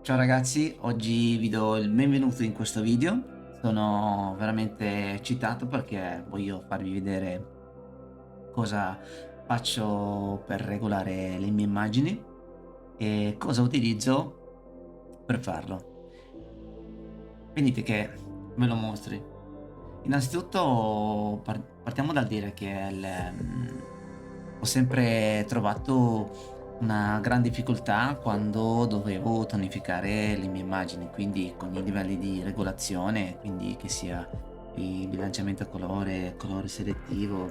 Ciao ragazzi, oggi vi do il benvenuto in questo video. Sono veramente eccitato perché voglio farvi vedere cosa faccio per regolare le mie immagini e cosa utilizzo per farlo. Venite che ve lo mostri. Innanzitutto partiamo dal dire che ho sempre trovato una gran difficoltà quando dovevo tonificare le mie immagini, quindi con i livelli di regolazione, quindi che sia il bilanciamento a colore selettivo,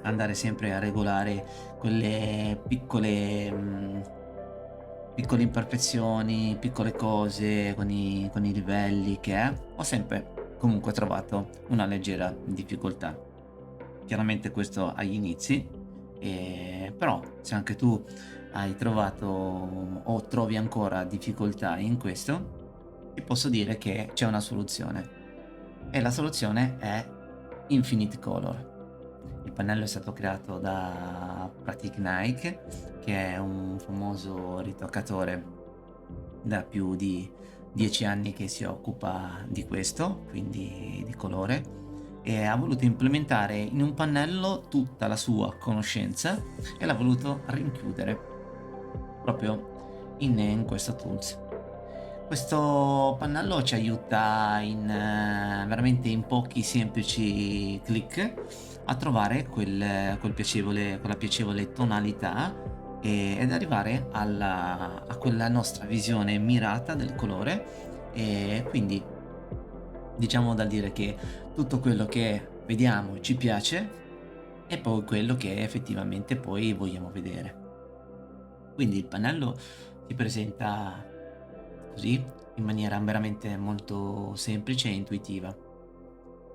andare sempre a regolare quelle piccole imperfezioni, piccole cose con i livelli che ho sempre comunque trovato una leggera difficoltà. Chiaramente questo agli inizi, però se anche tu hai trovato o trovi ancora difficoltà in questo, ti posso dire che c'è una soluzione e la soluzione è Infinite Color. Il pannello è stato creato da Pratik Naik, che è un famoso ritoccatore da più di 10 anni che si occupa di questo, quindi di colore, e ha voluto implementare in un pannello tutta la sua conoscenza e l'ha voluto rinchiudere proprio in questo tools. Questo pannello ci aiuta veramente in pochi semplici click a trovare quella piacevole tonalità ed arrivare a quella nostra visione mirata del colore, e quindi diciamo da dire che tutto quello che vediamo ci piace e poi quello che effettivamente poi vogliamo vedere. Quindi il pannello si presenta così, in maniera veramente molto semplice e intuitiva.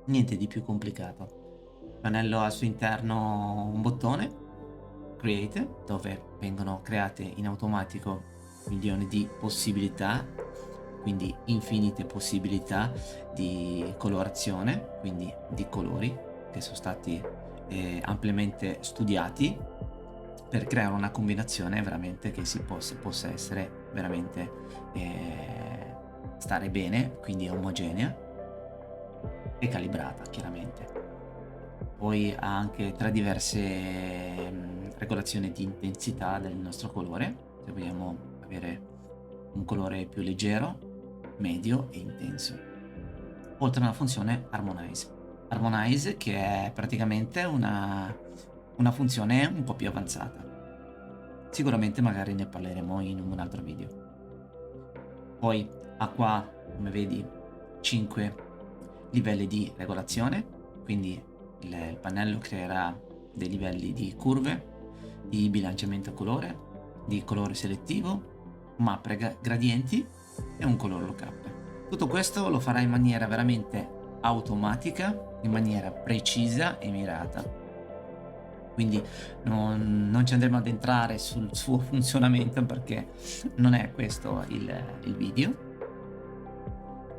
Niente di più complicato. Il pannello ha al suo interno un bottone, Create, dove vengono create in automatico milioni di possibilità, quindi infinite possibilità di colorazione, quindi di colori che sono stati ampiamente studiati per creare una combinazione veramente che possa essere veramente stare bene, quindi omogenea e calibrata chiaramente. Poi ha anche tre diverse regolazioni di intensità del nostro colore, se vogliamo avere un colore più leggero, medio e intenso. Oltre alla funzione Harmonize. Harmonize che è praticamente una funzione un po' più avanzata. Sicuramente magari ne parleremo in un altro video. Poi ha qua, come vedi, 5 livelli di regolazione, quindi il pannello creerà dei livelli di curve, di bilanciamento colore, di colore selettivo, mappe gradienti e un color lookup. Tutto questo lo farà in maniera veramente automatica, in maniera precisa e mirata. Quindi non ci andremo ad entrare sul suo funzionamento perché non è questo il video.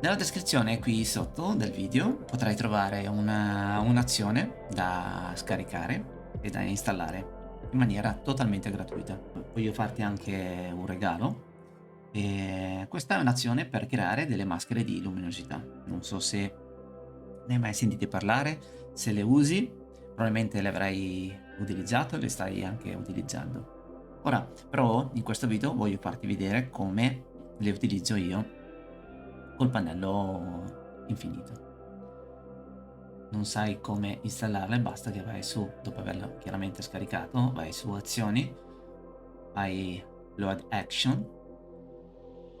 Nella descrizione qui sotto del video potrai trovare un'azione da scaricare e da installare in maniera totalmente gratuita. Voglio farti anche un regalo. E questa è un'azione per creare delle maschere di luminosità. Non so se ne hai mai sentite parlare, se le usi, probabilmente le avrai utilizzato e le stai anche utilizzando. Ora, però, in questo video voglio farti vedere come le utilizzo io col pannello infinito. Non sai come installarle, basta che vai su, dopo averlo chiaramente scaricato, vai su azioni, fai load action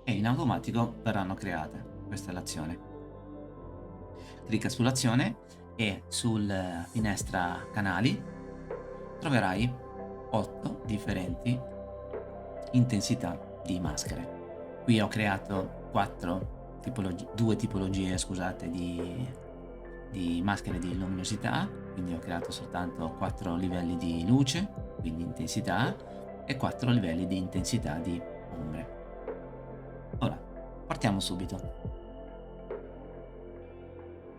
e in automatico verranno create. Questa è l'azione. Clicca sull'azione e sul finestra canali troverai 8 differenti intensità di maschere. Qui ho creato 2 tipologie, scusate, di maschere di luminosità, quindi ho creato soltanto 4 livelli di luce, quindi intensità, e 4 livelli di intensità di ombre. Ora, partiamo subito.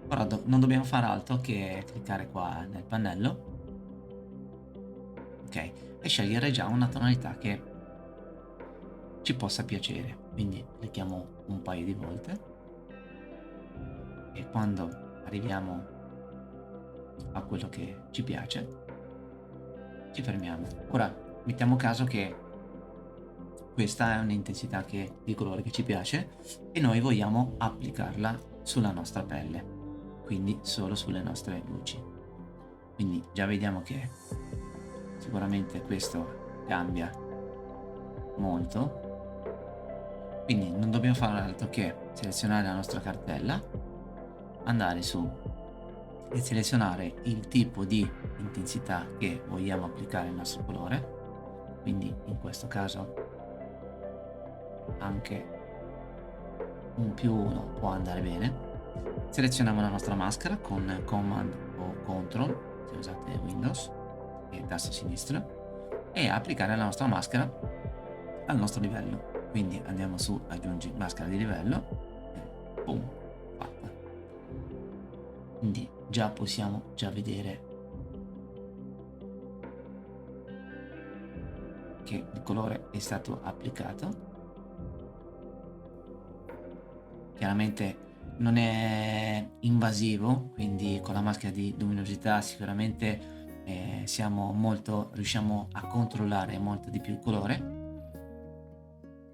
Ora non dobbiamo fare altro che cliccare qua nel pannello, ok, e scegliere già una tonalità che ci possa piacere. quindi clicchiamo un paio di volte e quando arriviamo a quello che ci piace ci fermiamo. Ora mettiamo caso che questa è un'intensità di colore che ci piace e noi vogliamo applicarla sulla nostra pelle, quindi solo sulle nostre luci. Quindi già vediamo che sicuramente questo cambia molto, quindi non dobbiamo fare altro che selezionare la nostra cartella, andare su e selezionare il tipo di intensità che vogliamo applicare al nostro colore, quindi in questo caso anche un +1 può andare bene. Selezioniamo la nostra maschera con Command o Control se usate Windows e tasto sinistro e applicare la nostra maschera al nostro livello. Quindi andiamo su aggiungi maschera di livello e boom, fatta. Quindi possiamo già vedere che il colore è stato applicato. Chiaramente non è invasivo, quindi con la maschera di luminosità sicuramente riusciamo a controllare molto di più il colore.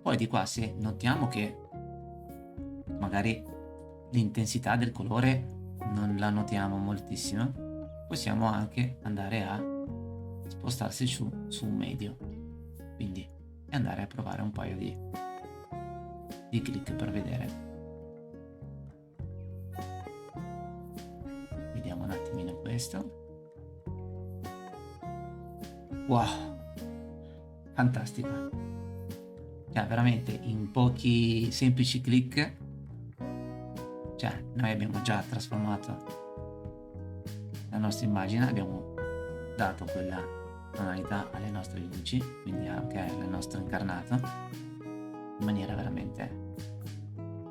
Poi di qua, se notiamo che magari l'intensità del colore non la notiamo moltissimo, possiamo anche andare a spostarsi su un medio, quindi andare a provare un paio di clic per vedere. Vediamo un attimino questo. Wow, fantastico, cioè veramente in pochi semplici clic, cioè noi abbiamo già trasformato la nostra immagine, abbiamo dato quella tonalità alle nostre luci, quindi anche al nostro incarnato, in maniera veramente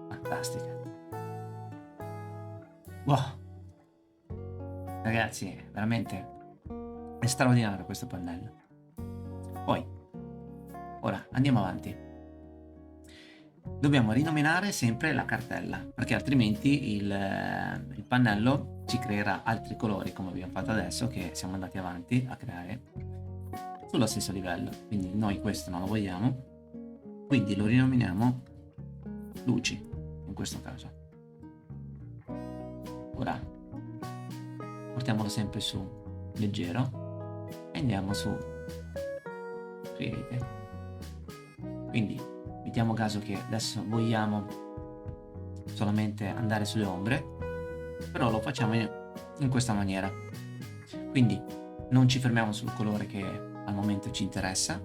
fantastica. Wow, ragazzi, veramente è straordinario questo pannello. Poi ora andiamo avanti, dobbiamo rinominare sempre la cartella perché altrimenti il pannello ci creerà altri colori, come abbiamo fatto adesso che siamo andati avanti a creare sullo stesso livello. Quindi noi questo non lo vogliamo, quindi lo rinominiamo luci in questo caso. Ora portiamolo sempre su leggero e andiamo su Create. Quindi mettiamo caso che adesso vogliamo solamente andare sulle ombre, però lo facciamo in questa maniera. Quindi non ci fermiamo sul colore che al momento ci interessa,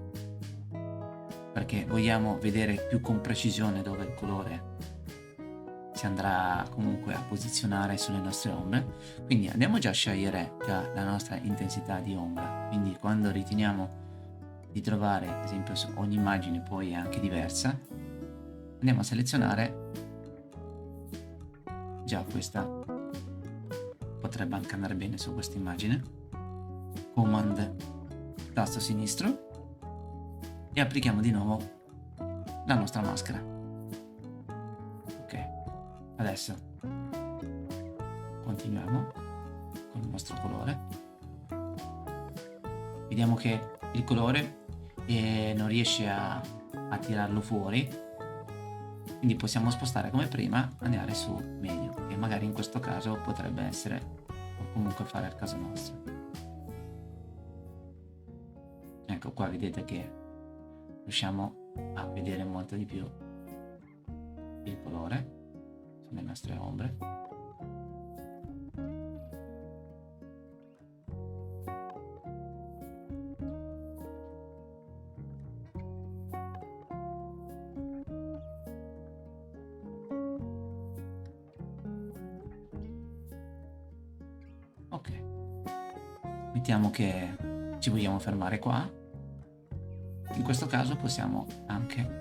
perché vogliamo vedere più con precisione dove il colore si andrà comunque a posizionare sulle nostre ombre. Quindi andiamo già a scegliere la nostra intensità di ombra, quindi quando riteniamo di trovare, ad esempio, su ogni immagine poi è anche diversa, andiamo a selezionare già questa, potrebbe anche andare bene su questa immagine, Command tasto sinistro e applichiamo di nuovo la nostra maschera. Ok, adesso continuiamo con il nostro colore, vediamo che il colore non riesce a tirarlo fuori, quindi possiamo spostare come prima, andare su medio, che magari in questo caso potrebbe essere, o comunque fare al caso nostro. Ecco qua, vedete che riusciamo a vedere molto di più il colore sulle nostre ombre. Ok, mettiamo che ci vogliamo fermare qua. In questo caso possiamo anche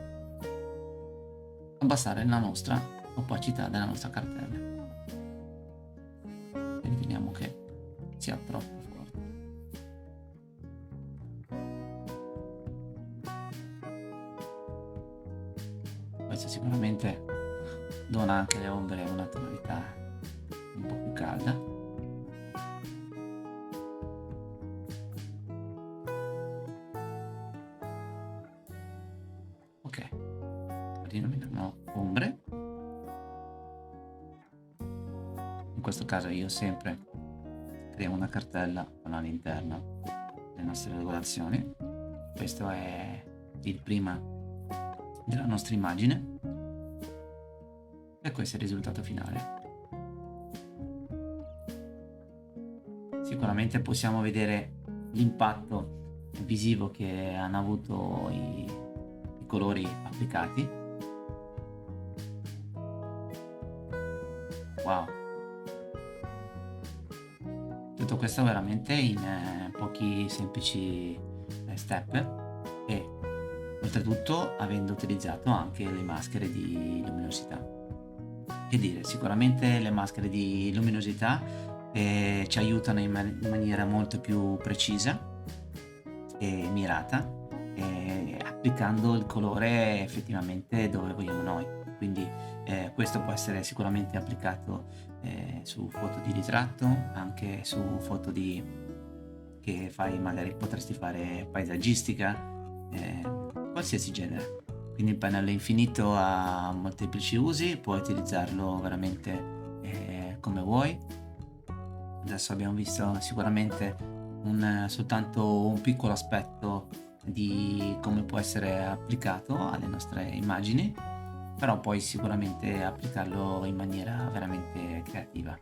abbassare la nostra opacità della nostra cartella e riteniamo che sia troppo forte. Questo sicuramente dona anche alle ombre una tonalità un po' più calda. Ok, rinomiamo ombre. In questo caso io sempre creo una cartella con all'interno le nostre regolazioni. Questo è il prima della nostra immagine e questo è il risultato finale. Sicuramente possiamo vedere l'impatto visivo che hanno avuto i colori applicati. Wow, tutto questo veramente in pochi semplici step, e oltretutto avendo utilizzato anche le maschere di luminosità. Che dire, sicuramente le maschere di luminosità ci aiutano in maniera molto più precisa e mirata, applicando il colore effettivamente dove vogliamo noi. Quindi questo può essere sicuramente applicato su foto di ritratto, anche su foto che magari potresti fare paesaggistica, qualsiasi genere. Quindi il pannello infinito ha molteplici usi, puoi utilizzarlo veramente come vuoi. Adesso abbiamo visto sicuramente soltanto un piccolo aspetto di come può essere applicato alle nostre immagini, però puoi sicuramente applicarlo in maniera veramente creativa.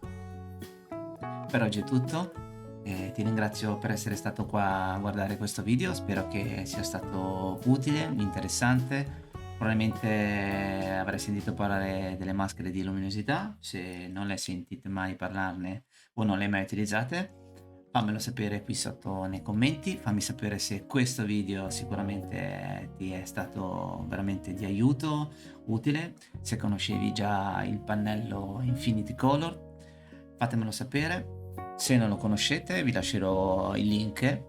Per oggi è tutto. Ti ringrazio per essere stato qua a guardare questo video, spero che sia stato utile, interessante. Probabilmente avrai sentito parlare delle maschere di luminosità, se non le sentite mai parlarne o non le hai mai utilizzate, fammelo sapere qui sotto nei commenti, fammi sapere se questo video sicuramente ti è stato veramente di aiuto, utile, se conoscevi già il pannello Infinity Color, fatemelo sapere. Se non lo conoscete vi lascerò il link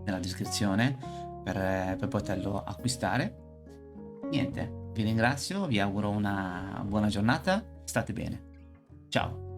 nella descrizione per poterlo acquistare. Niente, vi ringrazio, vi auguro una buona giornata, state bene. Ciao!